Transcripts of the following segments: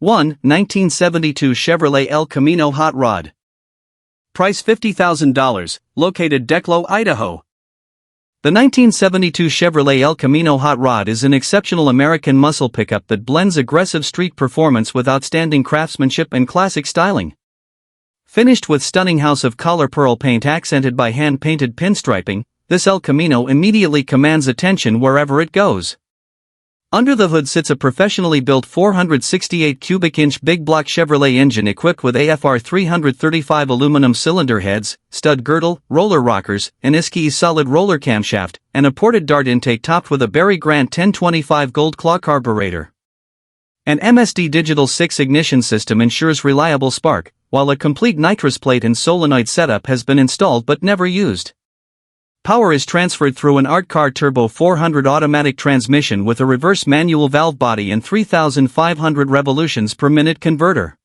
1. 1972 Chevrolet El Camino Hot Rod. Price $50,000, located Declo, Idaho. The 1972 Chevrolet El Camino Hot Rod is an exceptional American muscle pickup that blends aggressive street performance with outstanding craftsmanship and classic styling. Finished with stunning house of collar pearl paint accented by hand-painted pinstriping, this El Camino immediately commands attention wherever it goes. Under the hood sits a professionally built 468 cubic inch big block Chevrolet engine equipped with AFR 335 aluminum cylinder heads, stud girdle, roller rockers, an Iskey solid roller camshaft, and a ported dart intake topped with a Berry Grant 1025 gold claw carburetor. An MSD Digital 6 ignition system ensures reliable spark, while a complete nitrous plate and solenoid setup has been installed but never used. Power is transferred through an ART-Car Turbo 400 automatic transmission with a reverse manual valve body and 3,500 revolutions per minute converter.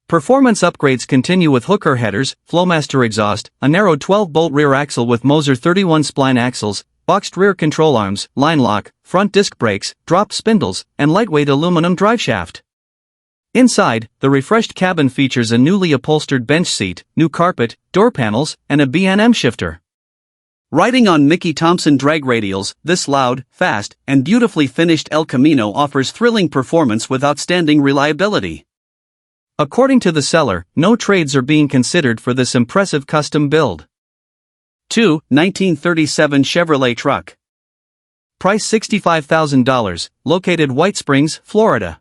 Performance upgrades continue with hooker headers, Flowmaster exhaust, a narrow 12-bolt rear axle with Moser 31 spline axles, boxed rear control arms, line lock, front disc brakes, dropped spindles, and lightweight aluminum driveshaft. Inside, the refreshed cabin features a newly upholstered bench seat, new carpet, door panels, and a B&M shifter. Riding on Mickey Thompson drag radials, this loud, fast, and beautifully finished El Camino offers thrilling performance with outstanding reliability. According to the seller, no trades are being considered for this impressive custom build. 2. 1937 Chevrolet Truck. Price $65,000, located White Springs, Florida.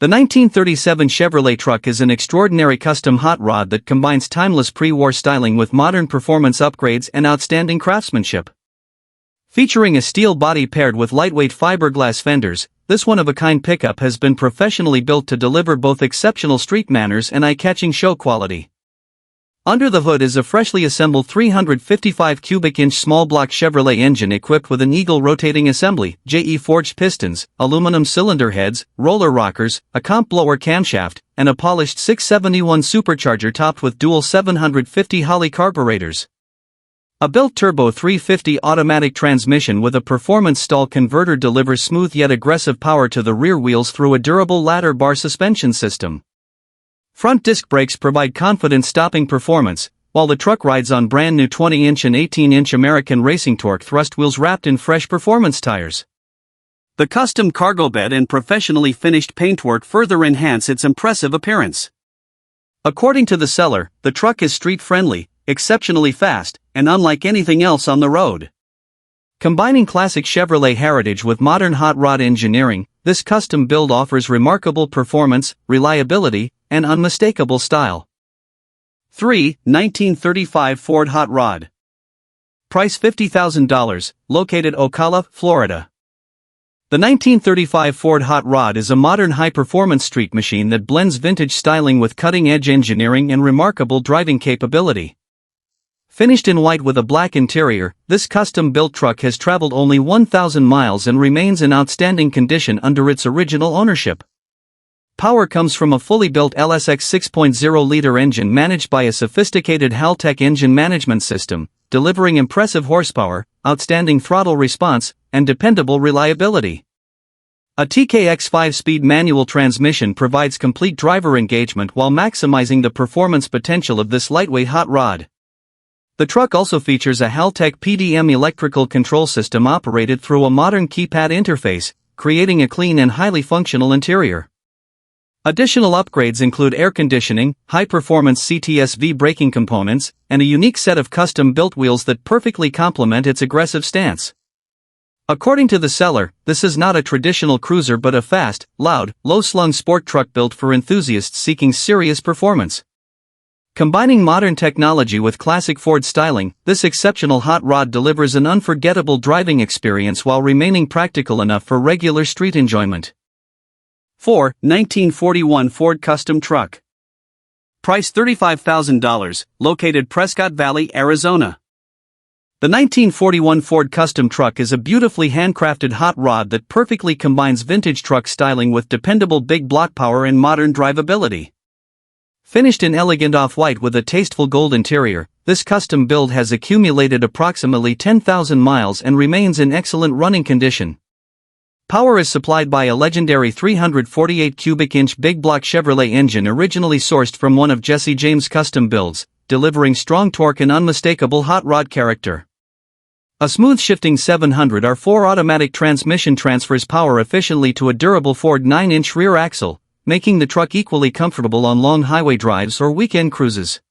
The 1937 Chevrolet Truck is an extraordinary custom hot rod that combines timeless pre-war styling with modern performance upgrades and outstanding craftsmanship. Featuring a steel body paired with lightweight fiberglass fenders, this one-of-a-kind pickup has been professionally built to deliver both exceptional street manners and eye-catching show quality. Under the hood is a freshly assembled 355 cubic inch small block Chevrolet engine equipped with an Eagle rotating assembly, JE forged pistons, aluminum cylinder heads, roller rockers, a comp blower camshaft, and a polished 671 supercharger topped with dual 750 Holley carburetors. A built turbo 350 automatic transmission with a performance stall converter delivers smooth yet aggressive power to the rear wheels through a durable ladder bar suspension system. Front disc brakes provide confident stopping performance, while the truck rides on brand new 20-inch and 18-inch American Racing Torque thrust wheels wrapped in fresh performance tires. The custom cargo bed and professionally finished paintwork further enhance its impressive appearance. According to the seller, the truck is street-friendly, exceptionally fast, and unlike anything else on the road. Combining classic Chevrolet heritage with modern hot rod engineering, this custom build offers remarkable performance, reliability, and unmistakable style. 3. 1935 Ford Hot Rod. Price $50,000, located Ocala, Florida. The 1935 Ford Hot Rod is a modern high-performance street machine that blends vintage styling with cutting-edge engineering and remarkable driving capability. Finished in white with a black interior, this custom-built truck has traveled only 1,000 miles and remains in outstanding condition under its original ownership. Power comes from a fully built LSX 6.0-liter engine managed by a sophisticated Haltech engine management system, delivering impressive horsepower, outstanding throttle response, and dependable reliability. A TKX 5-speed manual transmission provides complete driver engagement while maximizing the performance potential of this lightweight hot rod. The truck also features a Haltech PDM electrical control system operated through a modern keypad interface, creating a clean and highly functional interior. Additional upgrades include air conditioning, high-performance CTSV braking components, and a unique set of custom-built wheels that perfectly complement its aggressive stance. According to the seller, this is not a traditional cruiser but a fast, loud, low-slung sport truck built for enthusiasts seeking serious performance. Combining modern technology with classic Ford styling, this exceptional hot rod delivers an unforgettable driving experience while remaining practical enough for regular street enjoyment. 4. 1941 Ford Custom Truck. Price $35,000, located Prescott Valley, Arizona. The 1941 Ford Custom Truck is a beautifully handcrafted hot rod that perfectly combines vintage truck styling with dependable big block power and modern drivability. Finished in elegant off-white with a tasteful gold interior, this custom build has accumulated approximately 10,000 miles and remains in excellent running condition. Power is supplied by a legendary 348 cubic inch big block Chevrolet engine originally sourced from one of Jesse James' custom builds, delivering strong torque and unmistakable hot rod character. A smooth shifting 700R4 automatic transmission transfers power efficiently to a durable Ford 9-inch rear axle, making the truck equally comfortable on long highway drives or weekend cruises.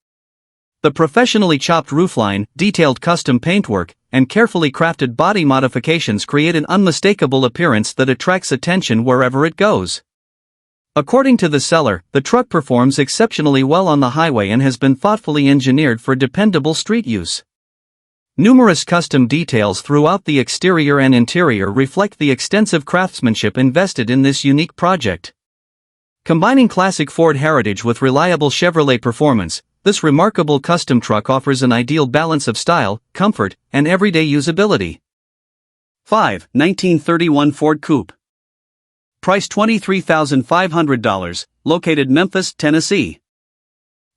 The professionally chopped roofline, detailed custom paintwork, and carefully crafted body modifications create an unmistakable appearance that attracts attention wherever it goes. According to the seller, the truck performs exceptionally well on the highway and has been thoughtfully engineered for dependable street use. Numerous custom details throughout the exterior and interior reflect the extensive craftsmanship invested in this unique project. Combining classic Ford heritage with reliable Chevrolet performance, this remarkable custom truck offers an ideal balance of style, comfort, and everyday usability. 5. 1931 Ford Coupe. Price $23,500, located Memphis, Tennessee.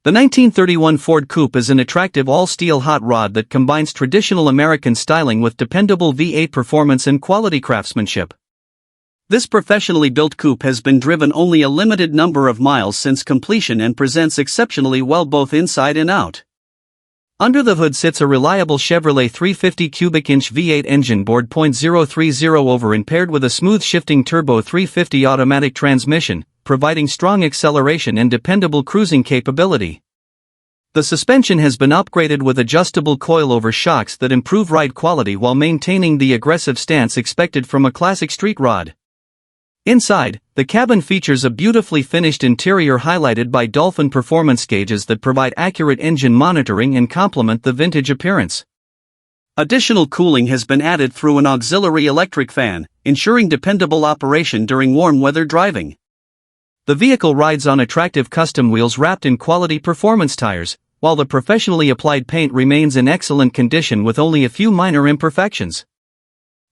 The 1931 Ford Coupe is an attractive all-steel hot rod that combines traditional American styling with dependable V8 performance and quality craftsmanship. This professionally built coupe has been driven only a limited number of miles since completion and presents exceptionally well both inside and out. Under the hood sits a reliable Chevrolet 350 cubic inch V8 engine bored .030 over and paired with a smooth shifting turbo 350 automatic transmission, providing strong acceleration and dependable cruising capability. The suspension has been upgraded with adjustable coilover shocks that improve ride quality while maintaining the aggressive stance expected from a classic street rod. Inside, the cabin features a beautifully finished interior highlighted by Dolphin performance gauges that provide accurate engine monitoring and complement the vintage appearance. Additional cooling has been added through an auxiliary electric fan, ensuring dependable operation during warm weather driving. The vehicle rides on attractive custom wheels wrapped in quality performance tires, while the professionally applied paint remains in excellent condition with only a few minor imperfections.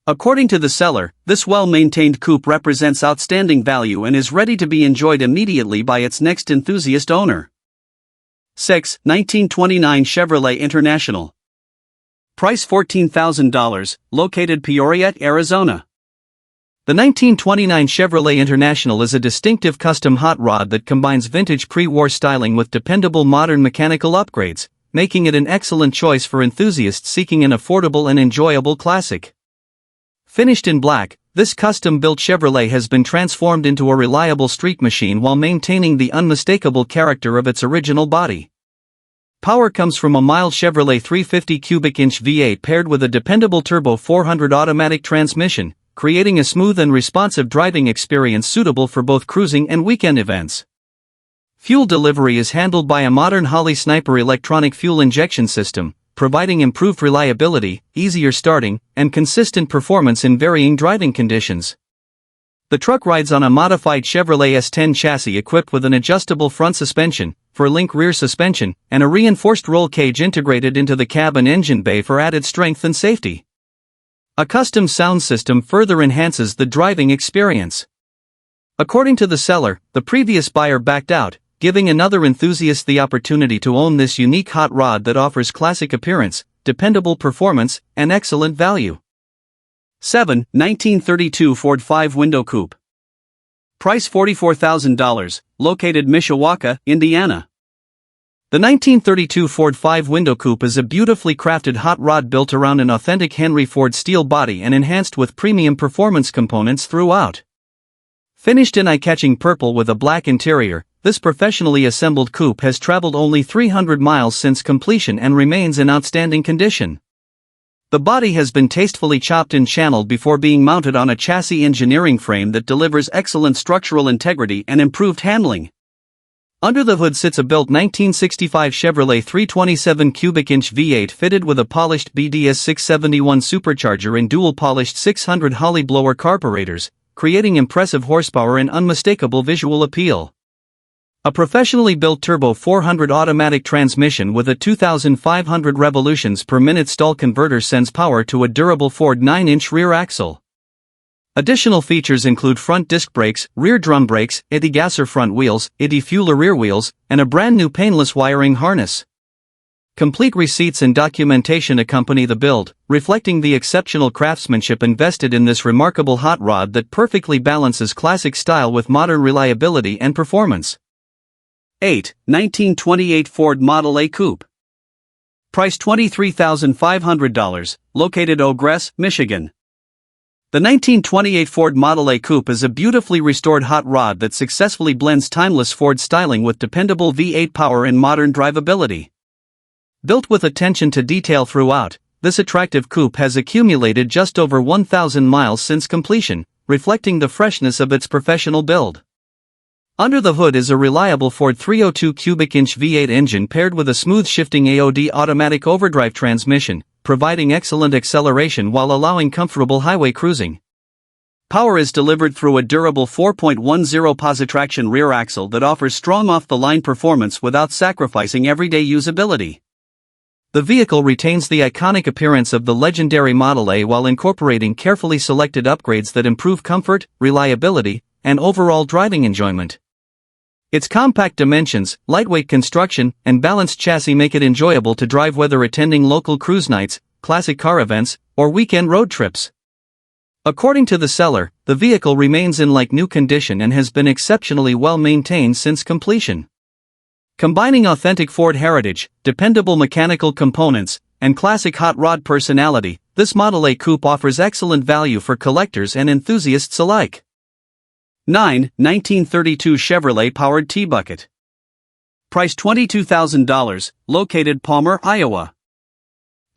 According to the seller, this well-maintained coupe represents outstanding value and is ready to be enjoyed immediately by its next enthusiast owner. 6. 1929 Chevrolet International. Price $14,000, located Peoria, Arizona. The 1929 Chevrolet International is a distinctive custom hot rod that combines vintage pre-war styling with dependable modern mechanical upgrades, making it an excellent choice for enthusiasts seeking an affordable and enjoyable classic. Finished in black, this custom-built Chevrolet has been transformed into a reliable street machine while maintaining the unmistakable character of its original body. Power comes from a mild Chevrolet 350 cubic inch V8 paired with a dependable turbo 400 automatic transmission, creating a smooth and responsive driving experience suitable for both cruising and weekend events. Fuel delivery is handled by a modern Holley Sniper electronic fuel injection system, providing improved reliability, easier starting, and consistent performance in varying driving conditions. The truck rides on a modified Chevrolet S10 chassis equipped with an adjustable front suspension, four-link rear suspension, and a reinforced roll cage integrated into the cab and engine bay for added strength and safety. A custom sound system further enhances the driving experience. According to the seller, the previous buyer backed out, giving another enthusiast the opportunity to own this unique hot rod that offers classic appearance, dependable performance, and excellent value. 7. 1932 Ford 5-Window Coupe. Price $44,000, located Mishawaka, Indiana. The 1932 Ford 5-Window Coupe is a beautifully crafted hot rod built around an authentic Henry Ford steel body and enhanced with premium performance components throughout. Finished in eye-catching purple with a black interior, this professionally assembled coupe has traveled only 300 miles since completion and remains in outstanding condition. The body has been tastefully chopped and channeled before being mounted on a chassis engineering frame that delivers excellent structural integrity and improved handling. Under the hood sits a built 1965 Chevrolet 327 cubic inch V8 fitted with a polished BDS 671 supercharger and dual-polished 600 Holley blower carburetors, creating impressive horsepower and unmistakable visual appeal. A professionally built turbo 400 automatic transmission with a 2,500 revolutions per minute stall converter sends power to a durable Ford 9-inch rear axle. Additional features include front disc brakes, rear drum brakes, anti-gasser front wheels, anti-fueler rear wheels, and a brand new painless wiring harness. Complete receipts and documentation accompany the build, reflecting the exceptional craftsmanship invested in this remarkable hot rod that perfectly balances classic style with modern reliability and performance. 8. 1928 Ford Model A Coupe. Price $23,500, located Ogress, Michigan. The 1928 Ford Model A Coupe is a beautifully restored hot rod that successfully blends timeless Ford styling with dependable V8 power and modern drivability. Built with attention to detail throughout, this attractive coupe has accumulated just over 1,000 miles since completion, reflecting the freshness of its professional build. Under the hood is a reliable Ford 302 cubic inch V8 engine paired with a smooth shifting AOD automatic overdrive transmission, providing excellent acceleration while allowing comfortable highway cruising. Power is delivered through a durable 4.10 positraction rear axle that offers strong off-the-line performance without sacrificing everyday usability. The vehicle retains the iconic appearance of the legendary Model A while incorporating carefully selected upgrades that improve comfort, reliability, and overall driving enjoyment. Its compact dimensions, lightweight construction, and balanced chassis make it enjoyable to drive whether attending local cruise nights, classic car events, or weekend road trips. According to the seller, the vehicle remains in like-new condition and has been exceptionally well maintained since completion. Combining authentic Ford heritage, dependable mechanical components, and classic hot rod personality, this Model A Coupe offers excellent value for collectors and enthusiasts alike. 9. 1932 Chevrolet Powered T-Bucket. Price $22,000, located Palmer, Iowa.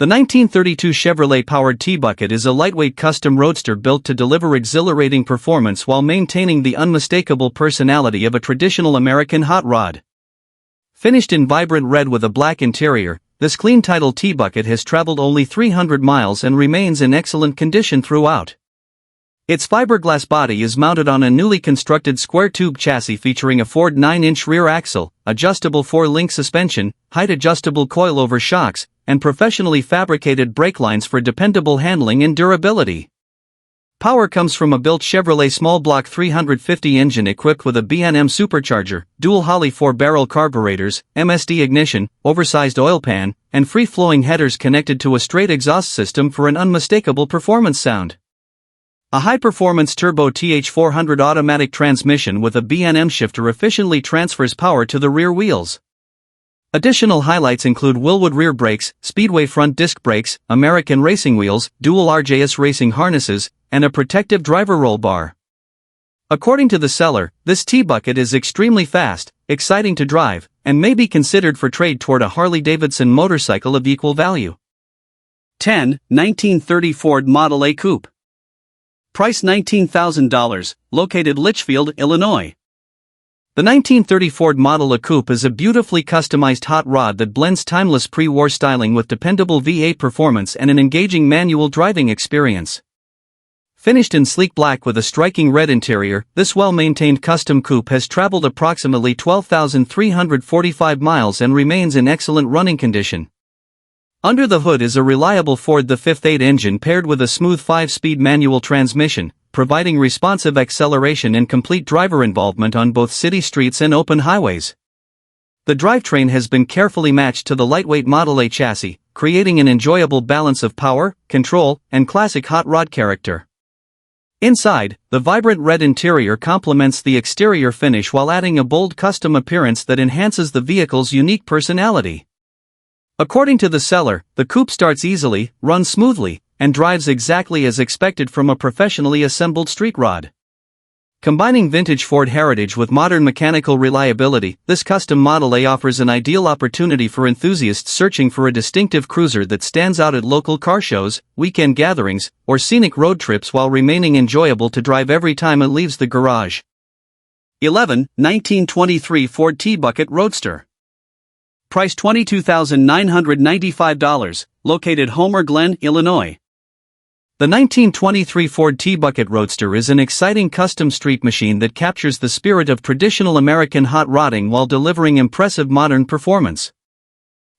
The 1932 Chevrolet Powered T-Bucket is a lightweight custom roadster built to deliver exhilarating performance while maintaining the unmistakable personality of a traditional American hot rod. Finished in vibrant red with a black interior, this clean title T-Bucket has traveled only 300 miles and remains in excellent condition throughout. Its fiberglass body is mounted on a newly constructed square-tube chassis featuring a Ford 9-inch rear axle, adjustable 4-link suspension, height-adjustable coilover shocks, and professionally fabricated brake lines for dependable handling and durability. Power comes from a built Chevrolet small block 350 engine equipped with a B&M supercharger, dual Holley 4-barrel carburetors, MSD ignition, oversized oil pan, and free-flowing headers connected to a straight exhaust system for an unmistakable performance sound. A high-performance turbo TH400 automatic transmission with a B&M shifter efficiently transfers power to the rear wheels. Additional highlights include Willwood rear brakes, Speedway front disc brakes, American racing wheels, dual RJS racing harnesses, and a protective driver roll bar. According to the seller, this T-Bucket is extremely fast, exciting to drive, and may be considered for trade toward a Harley-Davidson motorcycle of equal value. 10. 1930 Ford Model A Coupe. Price $19,000, located Litchfield, Illinois. The 1930 Ford Model A Coupe is a beautifully customized hot rod that blends timeless pre-war styling with dependable V8 performance and an engaging manual driving experience. Finished in sleek black with a striking red interior, this well-maintained custom coupe has traveled approximately 12,345 miles and remains in excellent running condition. Under the hood is a reliable Ford the 5.8 engine paired with a smooth 5-speed manual transmission, providing responsive acceleration and complete driver involvement on both city streets and open highways. The drivetrain has been carefully matched to the lightweight Model A chassis, creating an enjoyable balance of power, control, and classic hot rod character. Inside, the vibrant red interior complements the exterior finish while adding a bold custom appearance that enhances the vehicle's unique personality. According to the seller, the coupe starts easily, runs smoothly, and drives exactly as expected from a professionally assembled street rod. Combining vintage Ford heritage with modern mechanical reliability, this custom Model A offers an ideal opportunity for enthusiasts searching for a distinctive cruiser that stands out at local car shows, weekend gatherings, or scenic road trips while remaining enjoyable to drive every time it leaves the garage. 11. 1923 Ford T-Bucket Roadster. Price $22,995, located Homer Glen, Illinois. The 1923 Ford T-Bucket Roadster is an exciting custom street machine that captures the spirit of traditional American hot rodding while delivering impressive modern performance.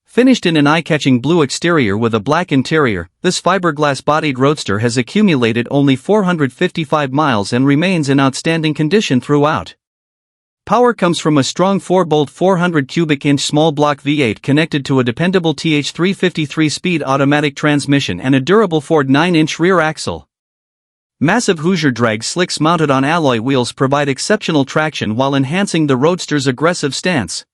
Finished in an eye-catching blue exterior with a black interior, this fiberglass-bodied roadster has accumulated only 455 miles and remains in outstanding condition throughout. Power comes from a strong 4-bolt 400 cubic inch small block V8 connected to a dependable TH353 speed automatic transmission and a durable Ford 9-inch rear axle. Massive Hoosier drag slicks mounted on alloy wheels provide exceptional traction while enhancing the Roadster's aggressive stance.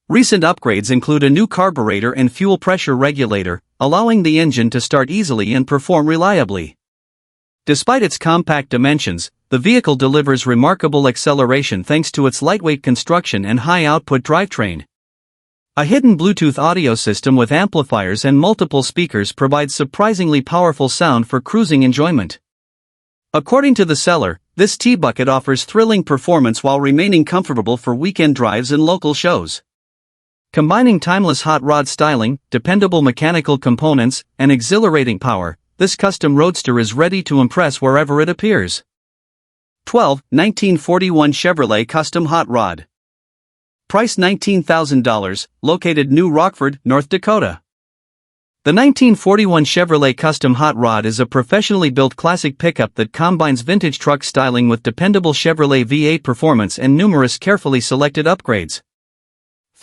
Recent upgrades include a new carburetor and fuel pressure regulator, allowing the engine to start easily and perform reliably. Despite its compact dimensions, the vehicle delivers remarkable acceleration thanks to its lightweight construction and high-output drivetrain. A hidden Bluetooth audio system with amplifiers and multiple speakers provides surprisingly powerful sound for cruising enjoyment. According to the seller, this T-Bucket offers thrilling performance while remaining comfortable for weekend drives and local shows. Combining timeless hot rod styling, dependable mechanical components, and exhilarating power, this custom roadster is ready to impress wherever it appears. 12. 1941 Chevrolet Custom Hot Rod. Price $19,000, located New Rockford, North Dakota. The 1941 Chevrolet Custom Hot Rod is a professionally built classic pickup that combines vintage truck styling with dependable Chevrolet V8 performance and numerous carefully selected upgrades.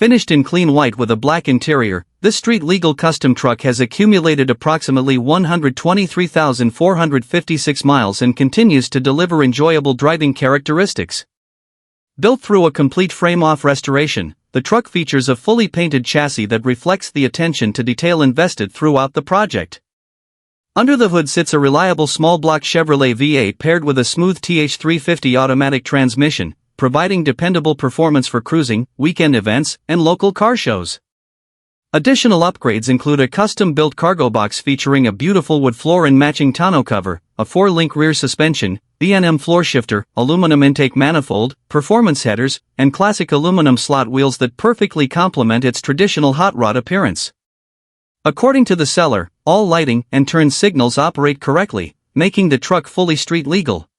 Finished in clean white with a black interior, this street-legal custom truck has accumulated approximately 123,456 miles and continues to deliver enjoyable driving characteristics. Built through a complete frame-off restoration, the truck features a fully painted chassis that reflects the attention to detail invested throughout the project. Under the hood sits a reliable small-block Chevrolet V8 paired with a smooth TH350 automatic transmission, providing dependable performance for cruising, weekend events, and local car shows. Additional upgrades include a custom-built cargo box featuring a beautiful wood floor and matching tonneau cover, a 4-link rear suspension, B&M floor shifter, aluminum intake manifold, performance headers, and classic aluminum slot wheels that perfectly complement its traditional hot rod appearance. According to the seller, all lighting and turn signals operate correctly, making the truck fully street legal.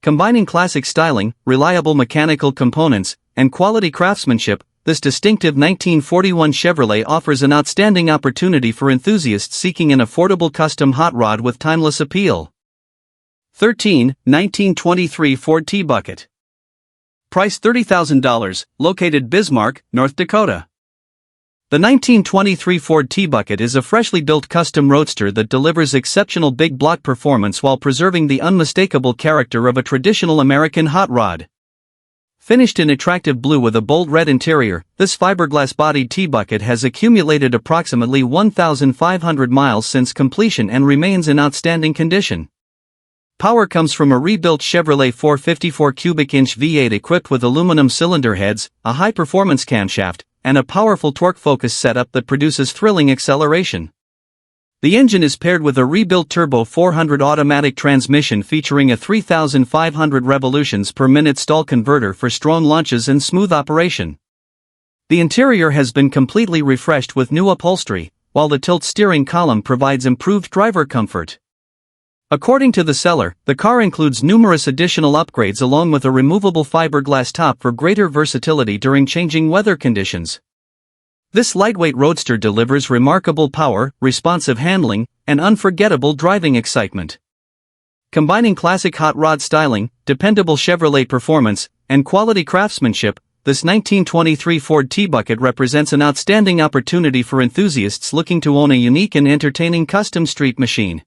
Combining classic styling, reliable mechanical components, and quality craftsmanship, this distinctive 1941 Chevrolet offers an outstanding opportunity for enthusiasts seeking an affordable custom hot rod with timeless appeal. 13. 1923 Ford T-Bucket. Price $30,000, located Bismarck, North Dakota. The 1923 Ford T-Bucket is a freshly built custom roadster that delivers exceptional big block performance while preserving the unmistakable character of a traditional American hot rod. Finished in attractive blue with a bold red interior, this fiberglass-bodied T-Bucket has accumulated approximately 1,500 miles since completion and remains in outstanding condition. Power comes from a rebuilt Chevrolet 454 cubic inch V8 equipped with aluminum cylinder heads, a high-performance camshaft, and a powerful torque focus setup that produces thrilling acceleration. The engine is paired with a rebuilt turbo 400 automatic transmission featuring a 3,500 revolutions per minute stall converter for strong launches and smooth operation. The interior has been completely refreshed with new upholstery, while the tilt steering column provides improved driver comfort. According to the seller, the car includes numerous additional upgrades along with a removable fiberglass top for greater versatility during changing weather conditions. This lightweight roadster delivers remarkable power, responsive handling, and unforgettable driving excitement. Combining classic hot rod styling, dependable Chevrolet performance, and quality craftsmanship, this 1923 Ford T-Bucket represents an outstanding opportunity for enthusiasts looking to own a unique and entertaining custom street machine.